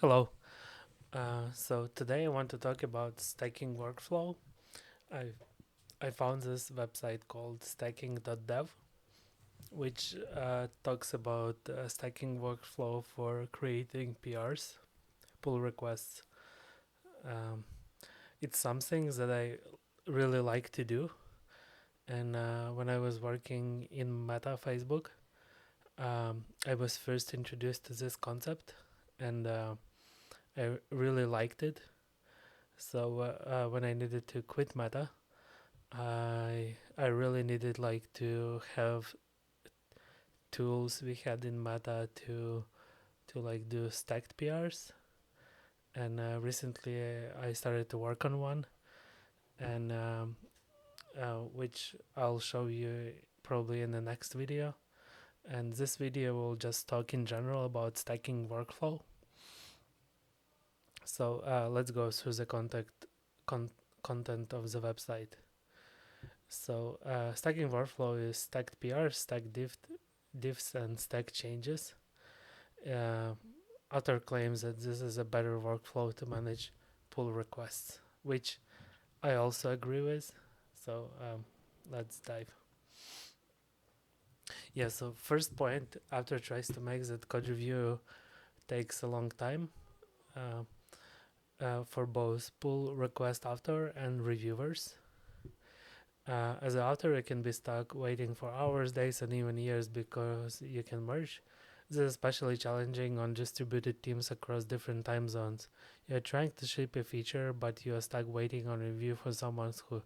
Hello. So today I want to talk about stacking workflow. I I found this website called stacking.dev, which talks about stacking workflow for creating PRs, pull requests. Um, it's something that I really like to do. And when I was working in Meta Facebook, I was first introduced to this concept, and I really liked it. So when I needed to quit Meta, I really needed like to have tools we had in Meta to like do stacked PRs, and recently I started to work on one, and which I'll show you probably in the next video. And this video will just talk in general about stacking workflow. So let's go through the con- content of the website. So stacking workflow is stacked PRs, stacked diffs, and stack changes. Uh, Author claims that this is a better workflow to manage pull requests, which I also agree with. So let's dive. Yeah, so first point, author tries to make that code review takes a long time uh, for both pull request author and reviewers. As an author, you can be stuck waiting for hours, days, and even years because you can merge. This is especially challenging on distributed teams across different time zones. You're trying to ship a feature, but you are stuck waiting on review for someone who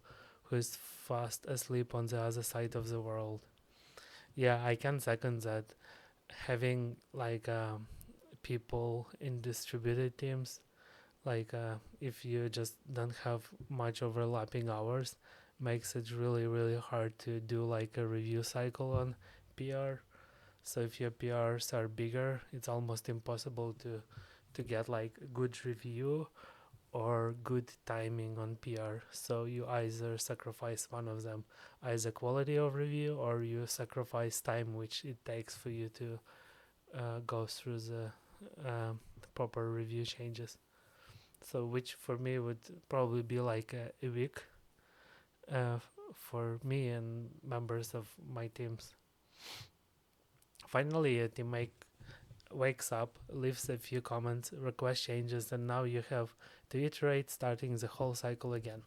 is fast asleep on the other side of the world. Yeah, I can second that. Having like people in distributed teams, like if you just don't have much overlapping hours, makes it really hard to do like a review cycle on PR. So if your PRs are bigger, it's almost impossible to get like good review or good timing on PR. So you either sacrifice one of them, either quality of review, or you sacrifice time which it takes for you to go through the proper review changes. So which for me would probably be like a week for me and members of my teams. Finally, a teammate wakes up, leaves a few comments, request changes, and now you have to iterate, starting the whole cycle again.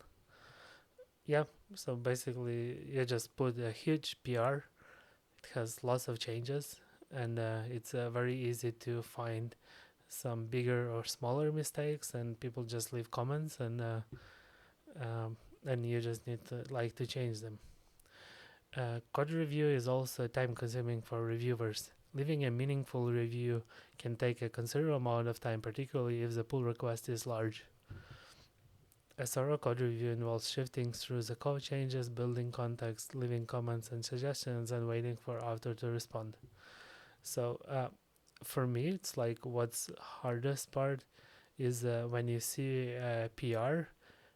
Yeah, so basically you just put a huge PR. It has lots of changes, and it's very easy to find some bigger or smaller mistakes, and people just leave comments, um, and you just need to like to change them. Code review is also time consuming for reviewers. Leaving a meaningful review can take a considerable amount of time, particularly if the pull request is large. A thorough code review involves shifting through the code changes, building context, leaving comments and suggestions, and waiting for author to respond. So, for me, it's like what's hardest part is when you see a PR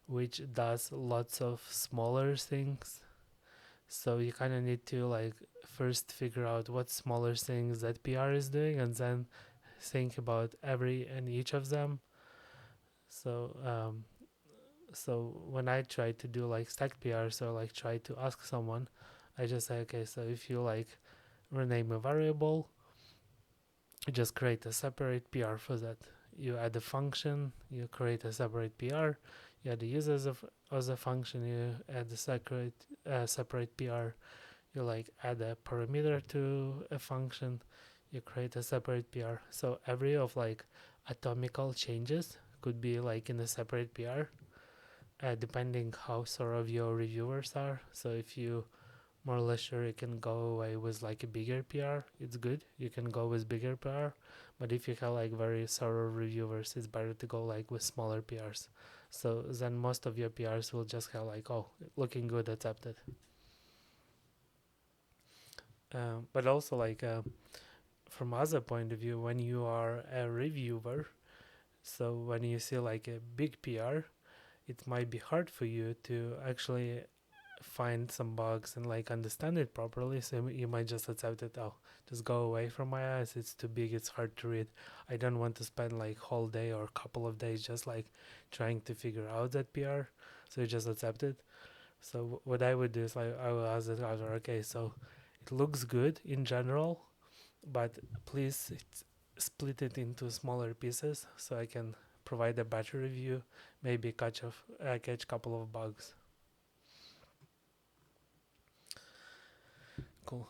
which does lots of smaller things. So you kind of need to like first figure out what smaller things that PR is doing, and then think about every and each of them. So so when I try to do like stacked PRs or like try to ask someone, I just say, okay, so if you like rename a variable, you just create a separate PR for that. You add a function, you create a separate PR. You add the users of the function, you add a separate PR. You like add a parameter to a function, you create a separate PR. So every of like atomical changes could be like in a separate PR, depending how thorough your reviewers are. So if you more or less sure you can go away with like a bigger PR, it's good. You can go with bigger PR. But if you have like very thorough reviewers, it's better to go like with smaller PRs. So then most of your PRs will just have like, oh, looking good, accepted. But also like from other point of view, when you are a reviewer, so when you see like a big PR, it might be hard for you to actually find some bugs and like understand it properly. So you might just accept it. Oh, just go away from my eyes. It's too big. It's hard to read. I don't want to spend like whole day or couple of days just like trying to figure out that PR. So you just accept it. So what I would do is like I will ask the browser, okay, so it looks good in general, but please split it into smaller pieces so I can provide a better review, maybe catch couple of bugs. Cool.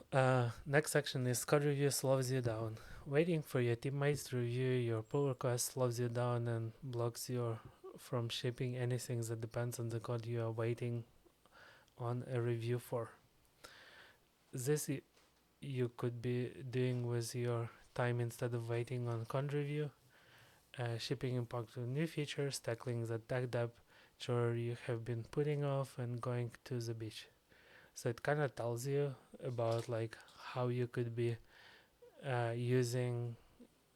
Next section is code review slows you down. Waiting for your teammates to review your pull request slows you down and blocks you from shipping anything that depends on the code you are waiting on a review for. This you could be doing with your time instead of waiting on code review, shipping impact to new features, tackling the tech debt chore you have been putting off, and going to the beach. So it kind of tells you about like how you could be using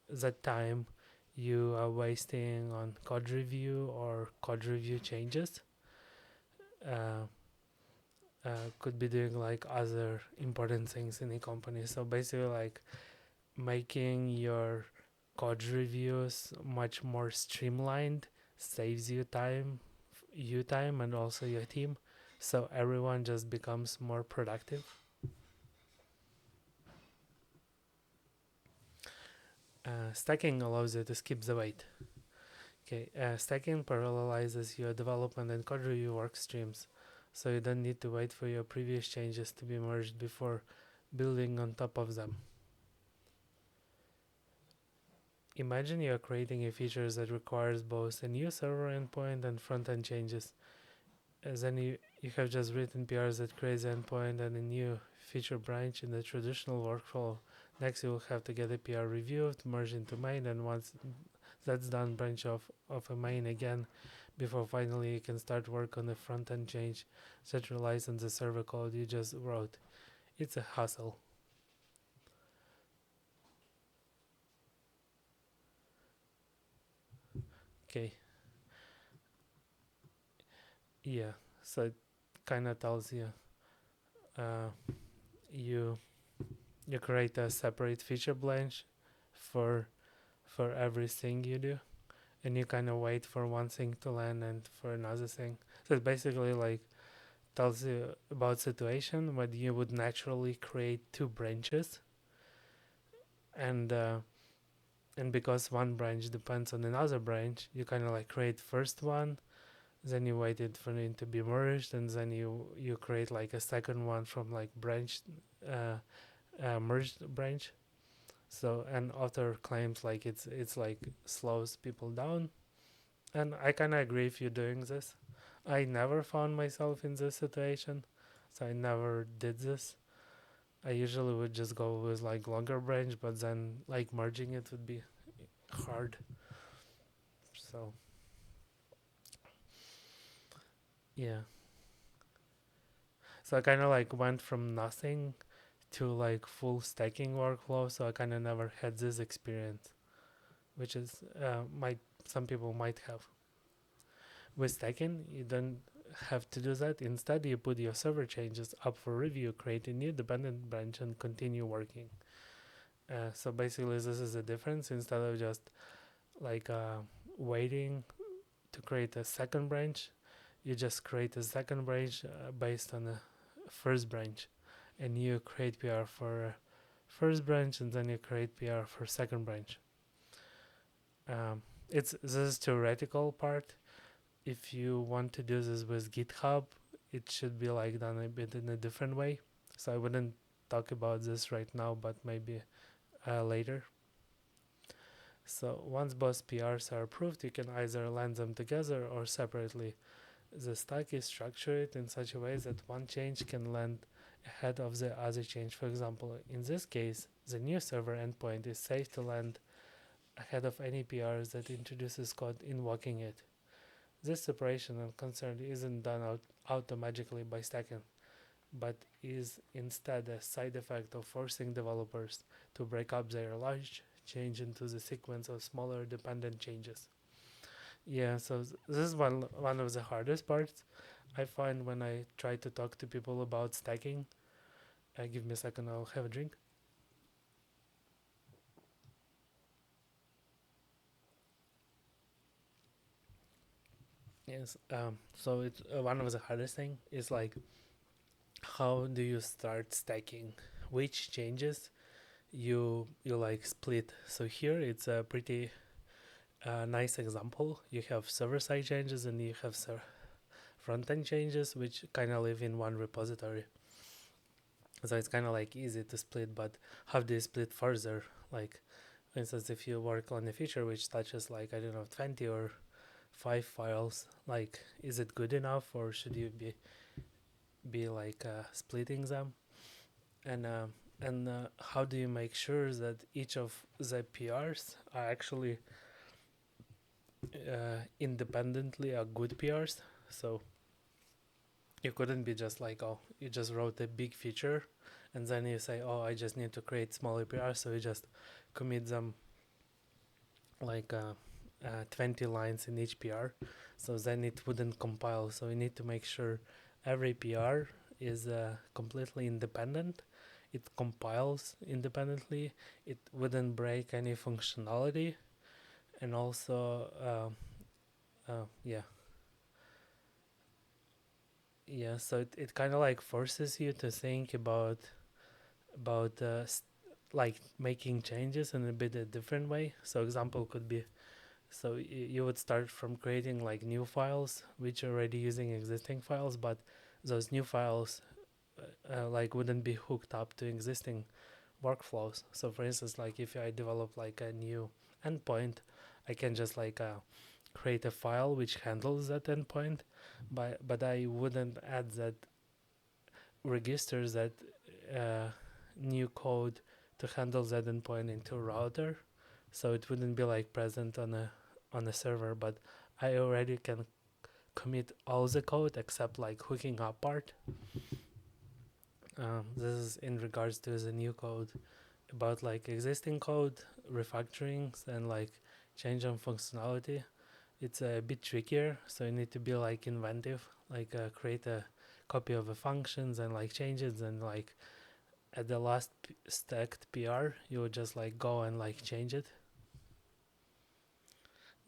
the time you are wasting on code review or code review changes. Uh, could be doing like other important things in a company. So basically, like making your code reviews much more streamlined saves you time, and also your team. So everyone just becomes more productive. Stacking allows you to skip the wait. Okay, stacking parallelizes your development and code review work streams, so you don't need to wait for your previous changes to be merged before building on top of them. Imagine you're creating a feature that requires both a new server endpoint and front-end changes. As then you have just written PRs that creates the endpoint and a new feature branch in the traditional workflow. Next, you will have to get a PR reviewed, merge into main, and once that's done, branch off of a main again before finally you can start work on the front-end change that relies on the server code you just wrote. It's a hassle. Okay, yeah, so it kind of tells you uh, you you create a separate feature branch for everything you do, and you kind of wait for one thing to land and for another thing. So it basically like tells you about situation when you would naturally create two branches, and because one branch depends on another branch, you kind of like create first one, then you wait it for it to be merged, and then you create like a second one from like branch uh, merged branch. So and author claims like it's like slows people down, and I kind of agree if you're doing this. I never found myself in this situation, so I never did this. I usually would just go with like longer branch, but then like merging it would be hard. So yeah, so I kind of like went from nothing to like full stacking workflow. So I kind of never had this experience, which is might some people might have. With stacking, you don't have to do that. Instead, you put your server changes up for review, create a new dependent branch, and continue working. So basically, this is the difference. Instead of just like waiting to create a second branch, you just create a second branch based on the first branch, and you create PR for first branch, and then you create PR for second branch. It's this is theoretical part. If you want to do this with GitHub, it should be like done a bit in a different way. So I wouldn't talk about this right now, but maybe later. So once both PRs are approved, you can either land them together or separately. The stack is structured in such a way that one change can land ahead of the other change. For example, in this case, the new server endpoint is safe to land ahead of any PRs that introduces code invoking it. This separation and concern isn't done automatically by stacking, but is instead a side effect of forcing developers to break up their large change into the sequence of smaller dependent changes. Yeah, so this is one of the hardest parts. I find when I try to talk to people about stacking, give me a second, I'll have a drink. Yes. So it's one of the hardest thing is like, how do you start stacking? Which changes you like split? So here it's a pretty nice example. You have server side changes and you have front end changes, which kind of live in one repository. So it's kind of like easy to split, but how do you split further? Like, for instance, if you work on a feature which touches like, I don't know, 20 or 5 files, like, is it good enough, or should you be like splitting them? And how do you make sure that each of the PRs are actually independently are good PRs? So you couldn't be just like, oh, you just wrote a big feature and then you say, oh, I just need to create smaller PRs, so you just commit them like 20 lines in each PR, so then it wouldn't compile. So you need to make sure every PR is completely independent. It compiles independently. It wouldn't break any functionality, and also, yeah, yeah. So it kind of like forces you to think about like making changes in a bit a different way. So example could be, so you would start from creating like new files which are already using existing files, but those new files like wouldn't be hooked up to existing workflows. So for instance, like if I develop like a new endpoint, I can just like create a file which handles that endpoint, but I wouldn't add that registers that uh, new code to handle that endpoint into a router, so it wouldn't be like present on a server. But I already can commit all the code except like hooking up part. This is in regards to the new code. About like existing code refactorings and like change on functionality, it's a bit trickier, so you need to be like inventive, like create a copy of the functions and like changes, and like at the last stacked PR you would just like go and like change it.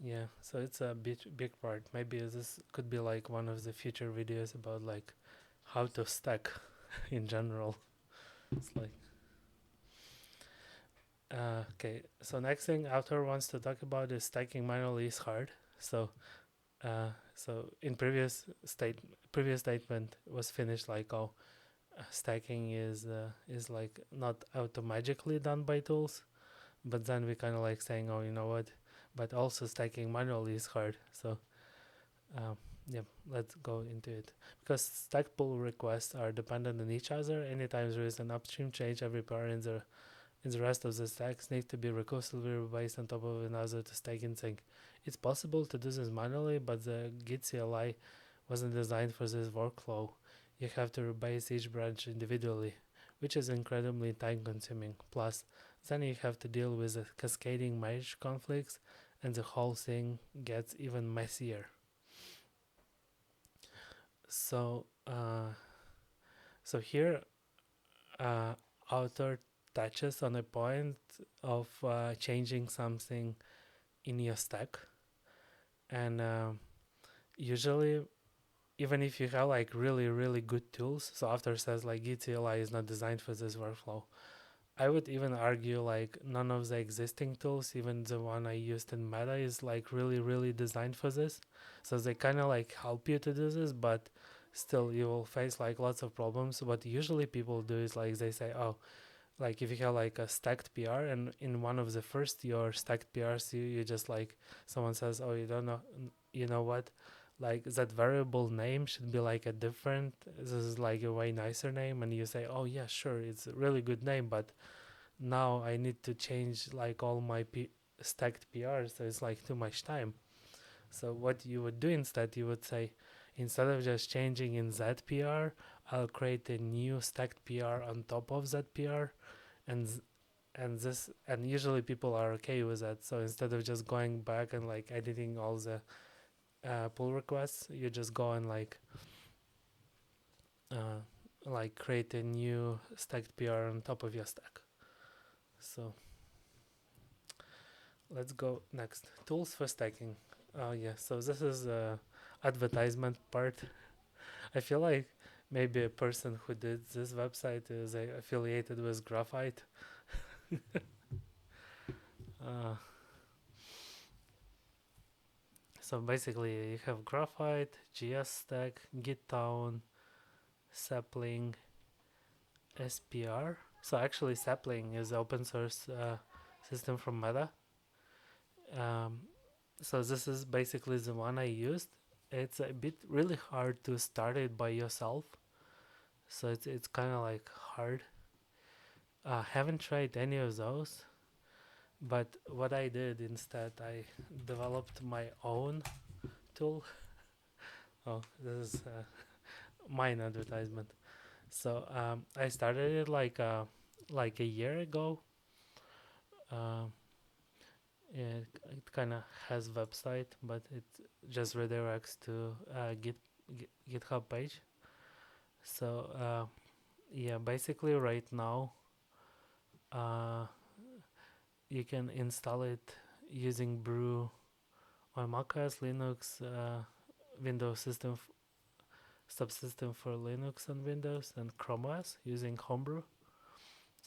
Yeah, so it's a big part. Maybe this could be like one of the future videos about like how to stack in general. It's like okay, so next thing author wants to talk about is stacking manually is hard. So in previous statement was finished like, oh, stacking is like not automatically done by tools, but then we kind of like saying, oh, you know what, but also stacking manually is hard. So um, yeah, let's go into it. Because stack pull requests are dependent on each other. Anytime there is an upstream change, every pair in the rest of the stacks need to be recursively rebased on top of another to stack in sync. It's possible to do this manually, but the Git CLI wasn't designed for this workflow. You have to rebase each branch individually, which is incredibly time consuming. Plus, then you have to deal with the cascading merge conflicts, and the whole thing gets even messier. So, so here, uh, author touches on a point of changing something in your stack, and usually, even if you have like really good tools, so author says like GitCLI is not designed for this workflow. I would even argue like none of the existing tools, even the one I used in Meta, is like really designed for this. So they kind of like help you to do this, but still you will face like lots of problems. What usually people do is like they say, oh, like if you have like a stacked PR and in one of the first your stacked PRs, you just like someone says, oh, you don't know, you know what, like that variable name should be like a different, this is like a way nicer name, and you say, oh yeah, sure, it's a really good name, but now I need to change like all my stacked PRs, so it's like too much time. So what you would do instead, you would say, instead of just changing in that PR, I'll create a new stacked PR on top of that PR, and and usually people are okay with that. So instead of just going back and like editing all the pull requests, you just go and like uh, like create a new stacked PR on top of your stack. So let's go next. Tools for stacking. Oh yeah, so this is advertisement part. I feel like maybe a person who did this website is affiliated with Graphite. Uh, so basically, you have Graphite, GS Stack, Gittown, Sapling, SPR. So actually, Sapling is open source system from Meta. Um, so this is basically the one I used. It's a bit really hard to start it by yourself. So it's kind of like hard. Haven't tried any of those, but what I did instead, I developed my own tool. Oh, this is mine advertisement. So I started it like a year ago. Um, it kind of has website, but it just redirects to GitHub page. So yeah, basically right now uh, you can install it using Brew on macOS, Linux, Windows system subsystem for Linux and Windows, and Chrome OS using Homebrew.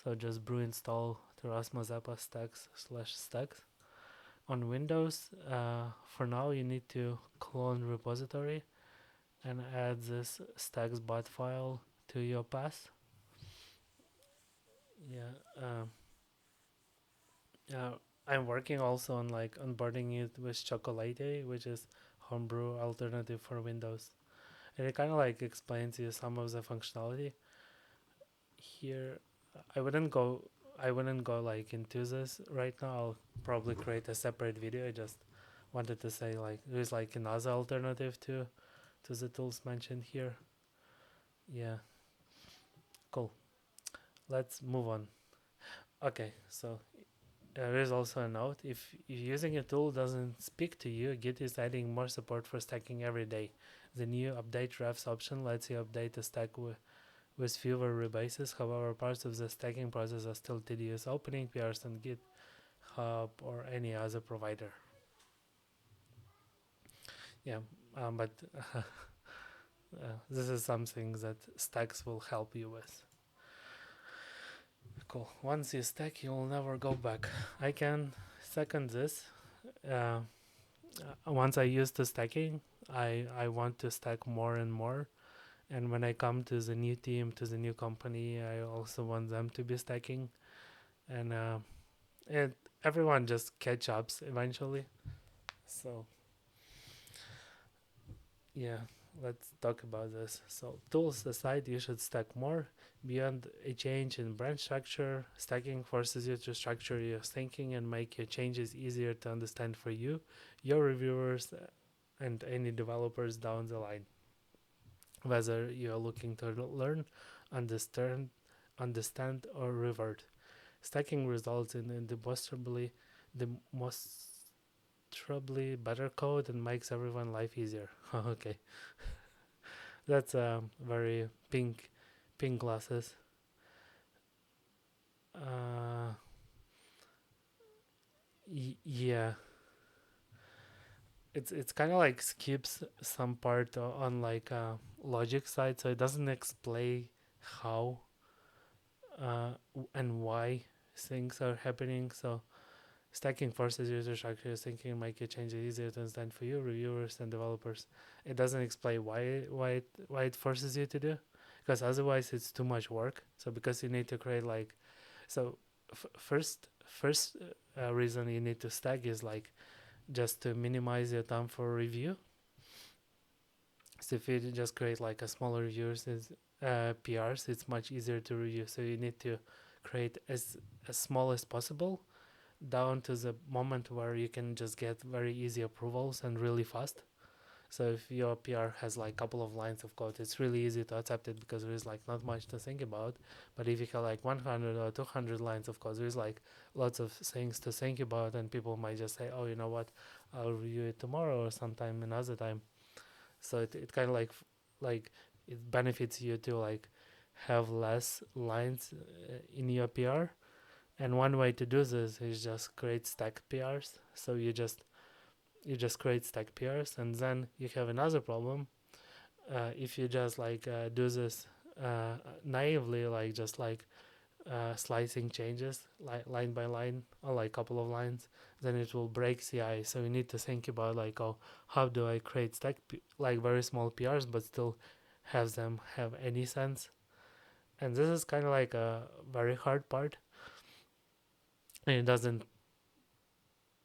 So just brew install Terasma Zappa stacks/stacks. On Windows, for now you need to clone repository and add this stacks bot file to your path. Yeah. Uh, I'm working also on like onboarding it with Chocolate, which is homebrew alternative for Windows. And it kind of like explains you some of the functionality. Here, I wouldn't go I wouldn't go like into this right now. I'll probably create a separate video. I just wanted to say like there's like another alternative to the tools mentioned here. Yeah, cool. Let's move on. Okay, so there is also a note. If using a tool doesn't speak to you, Git is adding more support for stacking every day. The new update refs option lets you update the stack with fewer rebases. However, parts of the stacking process are still tedious. Opening PRs on GitHub or any other provider. Yeah, but this is something that stacks will help you with. Cool. Once you stack, you will never go back. I can second this. Uh, Once I use the stacking, I want to stack more and more. And when I come to the new team, to the new company, I also want them to be stacking. And it everyone just catch ups eventually. So yeah, let's talk about this. So tools aside, you should stack more. Beyond a change in branch structure, stacking forces you to structure your thinking and make your changes easier to understand for you, your reviewers, and any developers down the line. Whether you're looking to learn, understand, understand or revert. Stacking results in demonstrably better code and makes everyone life easier. Okay, that's very pink glasses. Uh, yeah, it's kind of like skips some part on like logic side, so it doesn't explain how and why things are happening. So stacking forces user structures thinking make your changes easier to understand for you, reviewers and developers. It doesn't explain why it forces you to do, because otherwise it's too much work. So because you need to create like so first reason you need to stack is like just to minimize your time for review. So if you just create like a smaller reviews PRs, it's much easier to review. So you need to create as small as possible down to the moment where you can just get very easy approvals and really fast. So if your PR has like a couple of lines of code, it's really easy to accept it because there is like not much to think about. But if you have like 100 or 200 lines of code, there's like lots of things to think about, and people might just say, "Oh, you know what? I'll review it tomorrow or sometime another time." So it kind of like it benefits you to like have less lines in your PR. And one way to do this is just create stack PRs. So you just create stack PRs, and then you have another problem. If you just like do this naively, like just like slicing changes like line by line or like couple of lines, then it will break CI. So you need to think about like, oh, how do I create like very small PRs but still have them have any sense? And this is kind of like a very hard part. And it doesn't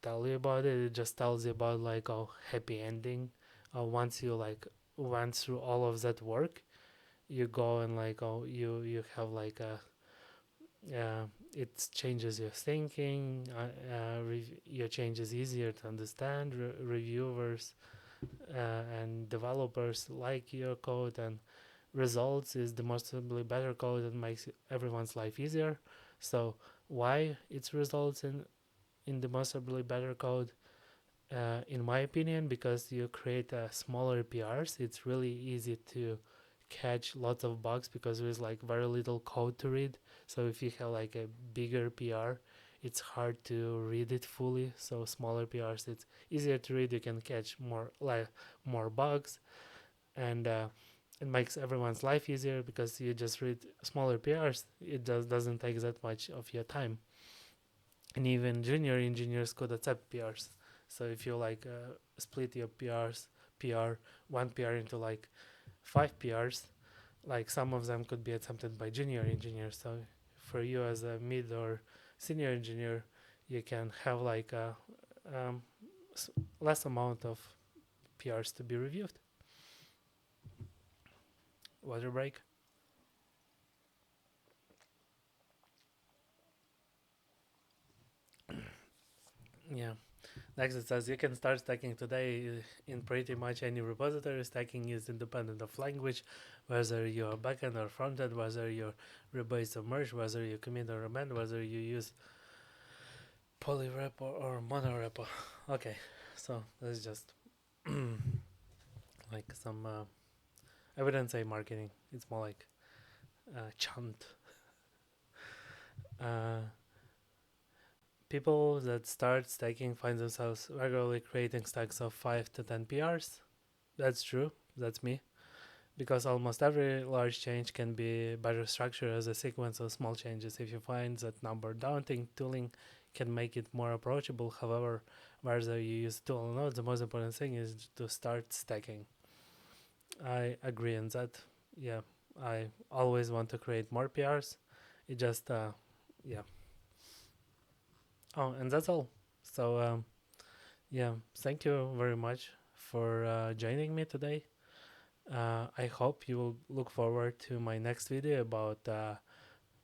tell you about it. It just tells you about like, oh, happy ending. Once you like went through all of that work, you go and like, oh, you have like a it changes your thinking. Your change is easier to understand. Reviewers and developers like your code, and results is demonstrably better code that makes everyone's life easier. So why it results in demonstrably better code? In my opinion, because you create smaller PRs, it's really easy to catch lots of bugs because there's like very little code to read. So if you have like a bigger PR, it's hard to read it fully. So smaller PRs, it's easier to read. You can catch more bugs, and it makes everyone's life easier because you just read smaller PRs. It just doesn't take that much of your time, and even junior engineers could accept PRs. So if you like split your PR one PR into like 5 PRs, like some of them could be attempted by junior engineers. So for you as a mid or senior engineer, you can have like a um, less amount of PRs to be reviewed. Water break. Yeah. Next it says you can start stacking today in pretty much any repository. Stacking is independent of language, whether you're backend or frontend, whether you're rebase or merge, whether you commit or amend, whether you use polyrepo or monorepo. Okay, so this is just like some. I wouldn't say marketing. It's more like chant. Uh, People that start stacking find themselves regularly creating stacks of 5 to 10 PRs. That's true. That's me. Because almost every large change can be better structured as a sequence of small changes. If you find that number daunting, tooling can make it more approachable. However, whether you use tool or not, the most important thing is to start stacking. I agree on that. Yeah, I always want to create more PRs. It just, yeah. Oh, and that's all. So, yeah, thank you very much for joining me today. I hope you will look forward to my next video about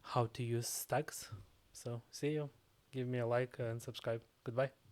how to use stacks. So, see you. Give me a like and subscribe. Goodbye.